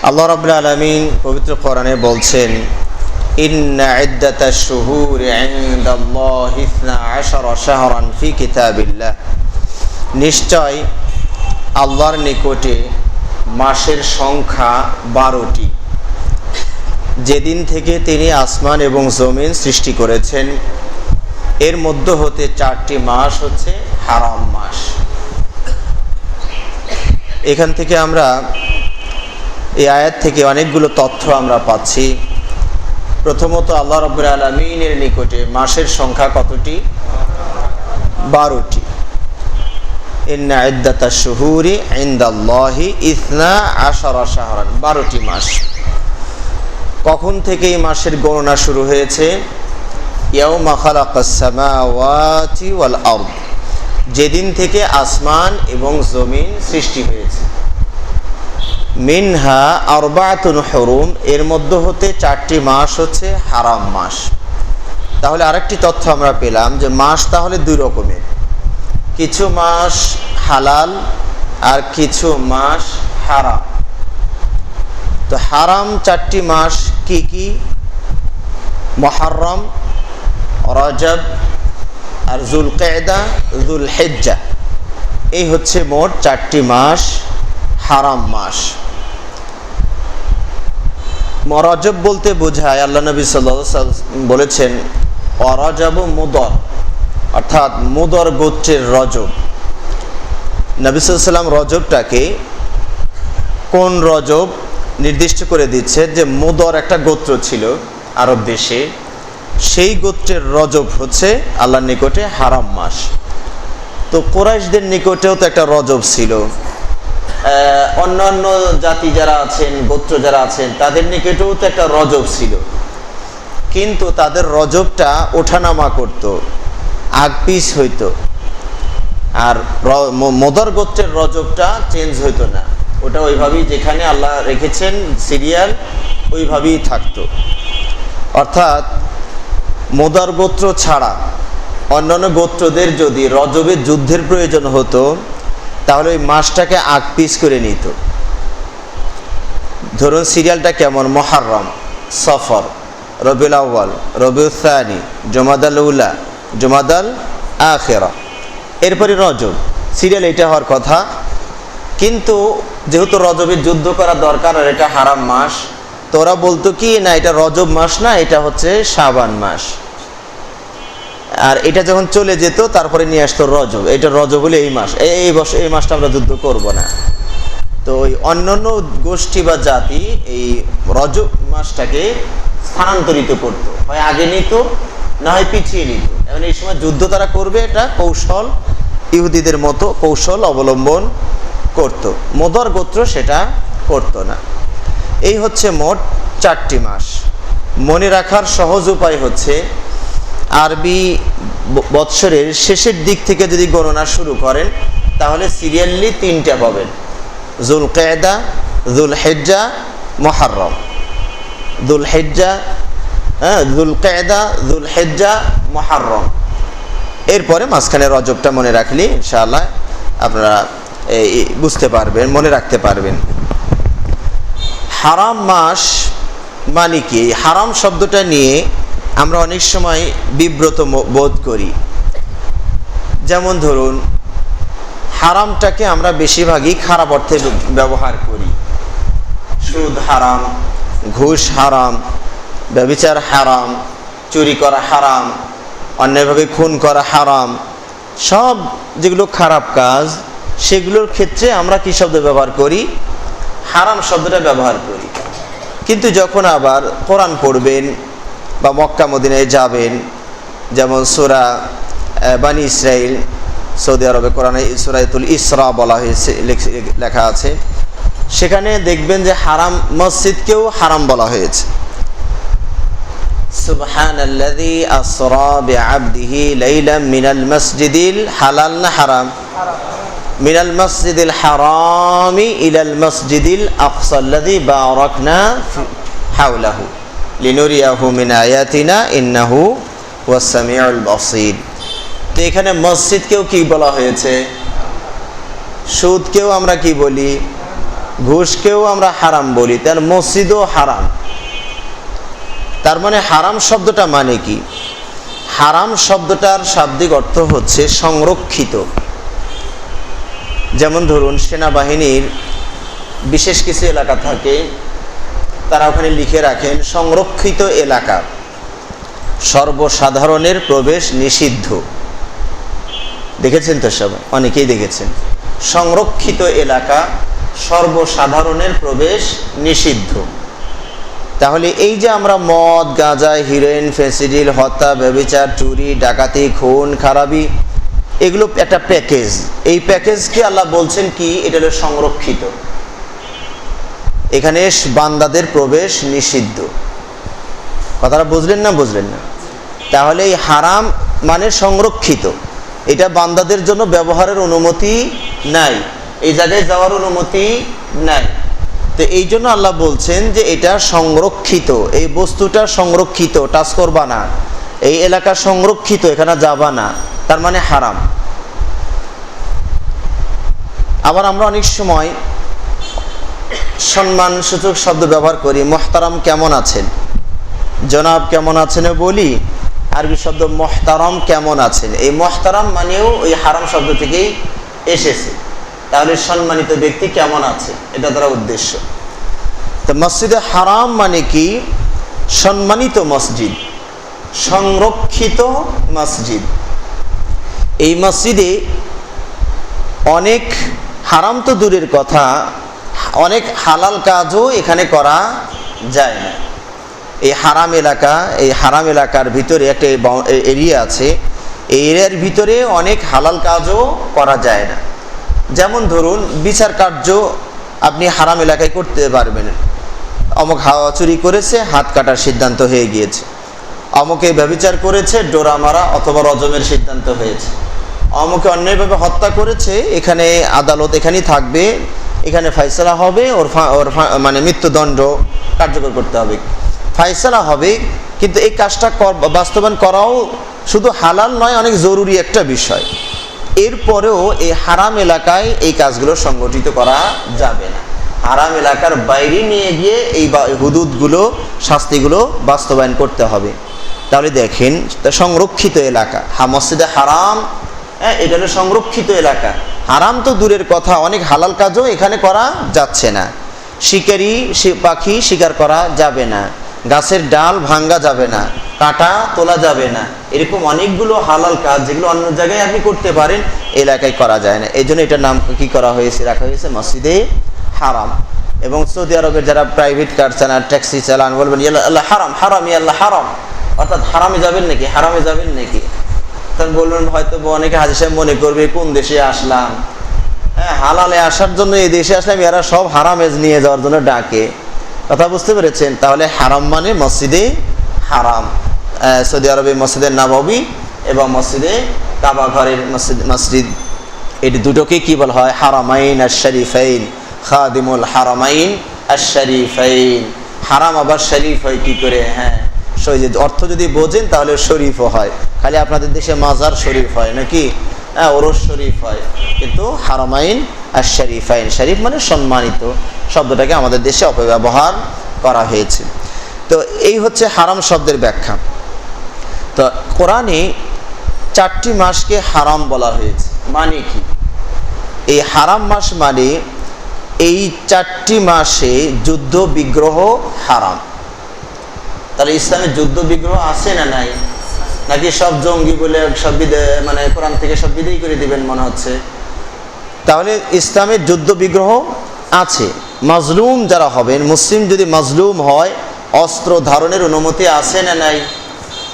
আল্লাহ রাব্বুল আলামিন পবিত্র কোরআনে বলছেন, ইন্না ইদ্দাতাশ শুহুরি ইনদাল্লাহি 12 শাহরান ফি কিতাবিল্লাহ। নিশ্চয় আল্লাহর নিকটে মাসের সংখ্যা 12টি, যেদিন থেকে তিনি আসমান এবং জমিন সৃষ্টি করেছেন। এর মধ্য হতে 4টি মাস হচ্ছে হারাম মাস। এখান থেকে আমরা এই আয়াত থেকে অনেকগুলো তথ্য আমরা পাচ্ছি। প্রথমত, আল্লাহ রাব্বুল আলামিনের নিকটে মাসের সংখ্যা কতটি? 12টি। ইন্না ইদ্দাতাশ শুহুরি ইনদাল্লাহি 12 শাহরান, 12টি মাস। কখন থেকে এই মাসের গণনা শুরু হয়েছে? ইয়াউমা খালাকাস সামাওয়াতি ওয়াল আরদ, যেদিন থেকে আসমান এবং জমিন সৃষ্টি হয়েছে। মিনহা আরবাতুন হুরুম, এর মধ্য হতে 4টি মাস হচ্ছে হারাম মাস। তাহলে আরেকটি তথ্য আমরা পেলাম যে মাস তাহলে 2 রকমের, কিছু মাস হালাল আর কিছু মাস হারাম। তো হারাম 4টি মাস কি কি? মুহররম, রজব আর যুলকিদা, যুলহিজ্জা। এই হচ্ছে মোট 4টি মাস হারাম মাস। রজব বলতে বোঝায়, আল্লাহ নবী সাল্লাল্লাহু আলাইহি ওয়াসাল্লাম বলেছেন, রজব মুদর, অর্থাৎ মুদর গোত্রের রজব। নবী সাল্লাল্লাহু আলাইহি ওয়াসাল্লাম রজবটাকে কোন রজব নির্দিষ্ট করে দিচ্ছে যে মুদর একটা গোত্র ছিল আরব দেশে, সেই গোত্রের রজব হচ্ছে আল্লাহর নিকটে হারাম মাস। তো কুরাইশদের নিকটেও তো একটা রজব ছিল, অন্যান্য জাতি যারা আছেন, গোত্র যারা আছেন, তাদের নিকটেও তো একটা রজব ছিল, কিন্তু তাদের রজবটা ওঠানামা করত, আগ পিছ হইতো। আর মুদর গোত্রের রজবটা চেঞ্জ হইতো না, ওটা ওইভাবেই যেখানে আল্লাহ রেখেছেন সিরিয়াল ওইভাবেই থাকতো। অর্থাৎ মুদর গোত্র ছাড়া অন্যান্য গোত্রদের যদি রজবের যুদ্ধের প্রয়োজন হতো, তাহলে ওই মাসটাকে আগ পিছ করে নিত। ধরুন সিরিয়ালটা কেমন? মুহররম, সফর, রবিউল আউয়াল, রবিউল সানি, জমাদাল উলা, জমাদাল আখিরা, এরপরে রজব। সিরিয়াল এটা হওয়ার কথা, কিন্তু যেহেতু রজবের যুদ্ধ করা দরকার আর এটা হারাম মাস, তো ওরা বলতো কি, না এটা রজব মাস না, এটা হচ্ছে শাবান মাস। আর এটা যখন চলে যেত তারপরে নিয়ে আসতো রজব, এটা রজব হলে এই মাস, এই মাসটা আমরা যুদ্ধ করব না। তো ওই অন্যান্য গোষ্ঠী বা জাতি এই রজব মাসটাকে স্থানান্তরিত করত, হয় আগে নিত না হয় পিছিয়ে নিত। এখন এই সময় যুদ্ধ তারা করবে, এটা কৌশল, ইহুদিদের মতো কৌশল অবলম্বন করত। মুদর গোত্র সেটা করত না। এই হচ্ছে মোট 4টি মাস। মনে রাখার সহজ উপায় হচ্ছে, আরবি বৎসরের শেষের দিক থেকে যদি গণনা শুরু করেন, তাহলে সিরিয়ালি 3টা পাবেন: যুলকিদা, যুলহিজ্জা, মুহররম। যুলহিজ্জা, যুলকিদা, যুলহিজ্জা, মুহররম। এরপরে মাঝখানে রজবটা মনে রাখলে ইনশাআল্লাহ আপনারা বুঝতে পারবেন, মনে রাখতে পারবেন। হারাম মাস মানে কি? হারাম শব্দটা নিয়ে আমরা অনেক সময় বিব্রত বোধ করি। যেমন ধরুন, হারামটাকে আমরা বেশিরভাগই খারাপ অর্থে ব্যবহার করি। সুদ হারাম, ঘুষ হারাম, ব্যভিচার হারাম, চুরি করা হারাম, অন্যায়ভাবে খুন করা হারাম। সব যেগুলো খারাপ কাজ, সেগুলোর ক্ষেত্রে আমরা কি শব্দ ব্যবহার করি? হারাম শব্দটা ব্যবহার করি। কিন্তু যখন আবার কোরআন পড়বেন বা মক্কা মদিনায় যাবেন, যেমন সূরা বানী ইসরাইল, সৌদি আরবে কোরআনে সূরাতুল ইসরা বলা হয়েছে, লেখা আছে, সেখানে দেখবেন যে হারাম মসজিদকেও হারাম বলা হয়েছে। সুবহানাল্লাযী আসরা বিআবদিহি লাইলাম মিনাল মাসজিদিল হালাল না হারাম? মিনাল মাসজিদিল হারামি ইলাল মাসজিদিল আকসাল্লাযী বারাকনা হাওলাহু লিনুরিয়াহু মিন আয়াতিনা ইন্নাহু হুয়াস সামিউল বাসীর। তো এখানে মসজিদকেও কি বলা হয়েছে? সুদকেও আমরা কি বলি? ঘুষকেও আমরা হারাম বলি, তার মসজিদও হারাম। তার মানে হারাম শব্দটা মানে কি? হারাম শব্দটার শাব্দিক অর্থ হচ্ছে সংরক্ষিত। যেমন ধরুন, সেনাবাহিনীর বিশেষ কিছু এলাকা থাকে, তারা ওখানে লিখে রাখেন সংরক্ষিত এলাকা, সর্বসাধারণের প্রবেশ নিষিদ্ধ। দেখেছেন তো সবাই, অনেকেই দেখেছেন। সংরক্ষিত এলাকা, সর্বসাধারণের প্রবেশ নিষিদ্ধ। তাহলে এই যে আমরা মদ, গাঁজা, হিরোইন, ফেন্সিডিল, হত্যা, ব্যভিচার, চুরি, ডাকাতি, খুন খারাপি, এগুলো একটা প্যাকেজ। এই প্যাকেজকে আল্লাহ বলছেন কি? এটা হলো সংরক্ষিত, এখানে বান্দাদের প্রবেশ নিষিদ্ধ। কথাটা বুঝলেন না? বুঝলেন না? তাহলে এই হারাম মানে সংরক্ষিত, এটা বান্দাদের জন্য ব্যবহারের অনুমতি নাই, এই জায়গায় যাওয়ার অনুমতি নাই। তো এই জন্য আল্লাহ বলছেন যে এটা সংরক্ষিত, এই বস্তুটা সংরক্ষিত, টাচ করবা না, এই এলাকা সংরক্ষিত, এখানে যাবা না, তার মানে হারাম। আবার আমরা অনেক সময় সম্মানসূচক শব্দ ব্যবহার করি। মুহতারাম কেমন আছেন, জনাব কেমন আছেন বলি, আরবি শব্দ মুহতারাম কেমন আছেন। এই মুহতারাম মানেও ওই হারাম শব্দ থেকেই এসেছে। তাহলে সম্মানিত ব্যক্তি কেমন আছে, এটা তার উদ্দেশ্য। তো মসজিদে হারাম মানে কি? সম্মানিত মসজিদ, সংরক্ষিত মসজিদ। এই মসজিদে অনেক হারাম তো দূরের কথা, অনেক হালাল কাজও এখানে করা যায় না। এই হারাম এলাকা, এই হারাম এলাকার ভিতরে একটা এরিয়া আছে, এই এরিয়ার ভিতরে অনেক হালাল কাজও করা যায় না। যেমন ধরুন, বিচার কার্য আপনি হারাম এলাকায় করতে পারবেন। অমুক হাওয়া চুরি করেছে, হাত কাটার সিদ্ধান্ত হয়ে গিয়েছে। অমুকে ব্যভিচার করেছে, ডোরা মারা অথবা রজমের সিদ্ধান্ত হয়েছে। অমুকে অন্যায়ভাবে হত্যা করেছে, এখানে আদালত এখানেই থাকবে, এখানে ফাইসলা হবে, ওর মানে মৃত্যুদণ্ড কার্যকর করতে হবে, ফাইসলা হবে। কিন্তু এই কাজটা বাস্তবায়ন করাও শুধু হালাল নয়, অনেক জরুরি একটা বিষয়। এরপরেও এই হারাম এলাকায় এই কাজগুলো সংগঠিত করা যাবে না। হারাম এলাকার বাইরে নিয়ে গিয়ে এই হুদুদগুলো, শাস্তিগুলো বাস্তবায়ন করতে হবে। তাহলে দেখেন, সংরক্ষিত এলাকা, মসজিদে হারাম, এটা হলো সংরক্ষিত এলাকা। হারাম তো দূরের কথা, অনেক হালাল কাজও এখানে করা যাচ্ছে না। শিকারি পাখি শিকার করা যাবে না, গাছের ডাল ভাঙ্গা যাবে না, কাঁটা তোলা যাবে না, এরকম অনেকগুলো হালাল কাজ যেগুলো অন্য জায়গায় আপনি করতে পারেন, এলাকায় করা যায় না। এই জন্য এটার নাম কি করা হয়েছে, রাখা হয়েছে মসজিদে হারাম। এবং সৌদি আরবের যারা প্রাইভেট কার চালান, ট্যাক্সি চালান, বলবেন আল্লাহ হারাম, হারাম, আল্লাহ হারাম, অর্থাৎ হারামে যাবেন নাকি, হারামে যাবেন নাকি। তখন বলবেন হয়তো অনেকে হাজী সাহেব মনে করবে কোন দেশে আসলাম, হ্যাঁ হালালে আসার জন্য এই দেশে আসলাম, এরা সব হারামেজ নিয়ে যাওয়ার জন্য ডাকে। কথা বুঝতে পেরেছেন? তাহলে হারাম মানে মসজিদে হারাম। সৌদি আরবে মসজিদে নববী এবং মসজিদে কাবা ঘরের মসজিদ, এটি দুটোকে কি বলা হয়? হারামাইন আশ-শরীফাইন, খাদিমুল হারামাইন আশ-শরীফাইন। হারাম আবার শরীফ হয় কি করে? হ্যাঁ, অর্থ যদি বোঝেন তাহলে শরীফও হয়। খালি আপনাদের দেশে মাজার শরীফ হয় নাকি? হ্যাঁ, ওরস শরীফ হয়, কিন্তু হারামাইন আশ-শরীফাইন, শরীফ মানে সম্মানিত শব্দটাকে আমাদের দেশে অপব্যবহার করা হয়েছে। তো এই হচ্ছে হারাম শব্দের ব্যাখ্যা। তো কোরআনে 4টি মাসকে হারাম বলা হয়েছে, মানে কি? এই হারাম মাস মানে এই 4টি মাসে যুদ্ধ বিগ্রহ হারাম। তাহলে ইসলামে যুদ্ধ বিগ্রহ আছে না নাই? নাকি সব জঙ্গি বলে সব মানে কোরআন থেকে সব বিদায় করে দিবেন মনে হচ্ছে? তাহলে ইসলামের যুদ্ধ বিগ্রহ আছে। মাজলুম যারা হবেন, মুসলিম যদি মাজলুম হয়, অস্ত্র ধারণের অনুমতি আছে না নাই?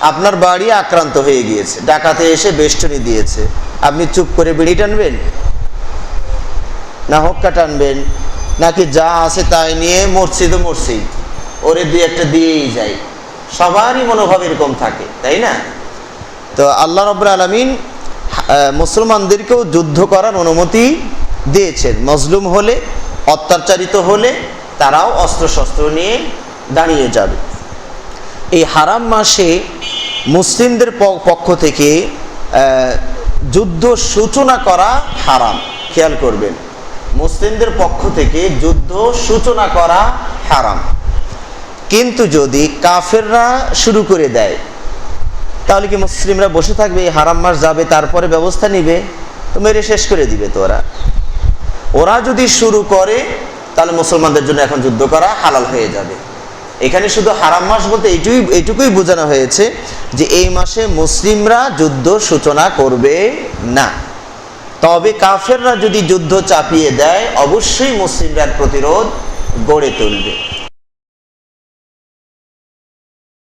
আপনার বাড়ি আক্রান্ত হয়ে গিয়েছে, ডাকাতে এসে বেষ্টনী দিয়েছে, আপনি চুপ করে বিড়ি টানবেন না হক্কা টানবেন? নাকি যা আছে তাই নিয়ে মরছি তো মরছি, ওরে দুই একটা দিয়েই যায়? সবারই মনোভাব এরকম থাকে, তাই না? তো আল্লাহ রাব্বুল আলামিন মুসলমানদেরকেও যুদ্ধ করার অনুমতি দিয়েছেন। মজলুম হলে, অত্যাচারিত হলে তারাও অস্ত্রশস্ত্র নিয়ে দাঁড়িয়ে যাবে। এই হারাম মাসে মুসলিমদের পক্ষ থেকে যুদ্ধ সূচনা করা হারাম। খেয়াল করবেন, মুসলিমদের পক্ষ থেকে যুদ্ধ সূচনা করা হারাম। কিন্তু যদি কাফেররা শুরু করে দেয়, তাহলে কি মুসলিমরা বসে থাকবে? এই হারাম মাস যাবে, তারপরে ব্যবস্থা নিবে? তো মেরে শেষ করে দিবে। তো ওরা যদি শুরু করে, তাহলে মুসলমানদের জন্য এখন যুদ্ধ করা হালাল হয়ে যাবে। এখানে শুধু হারাম মাস বলতে এইটুকুই বোঝানো হয়েছে যে এই মাসে মুসলিমরা যুদ্ধ সূচনা করবে না। তবে কাফেররা যদি যুদ্ধ চাপিয়ে দেয়, অবশ্যই মুসলিমরা প্রতিরোধ গড়ে তুলবে।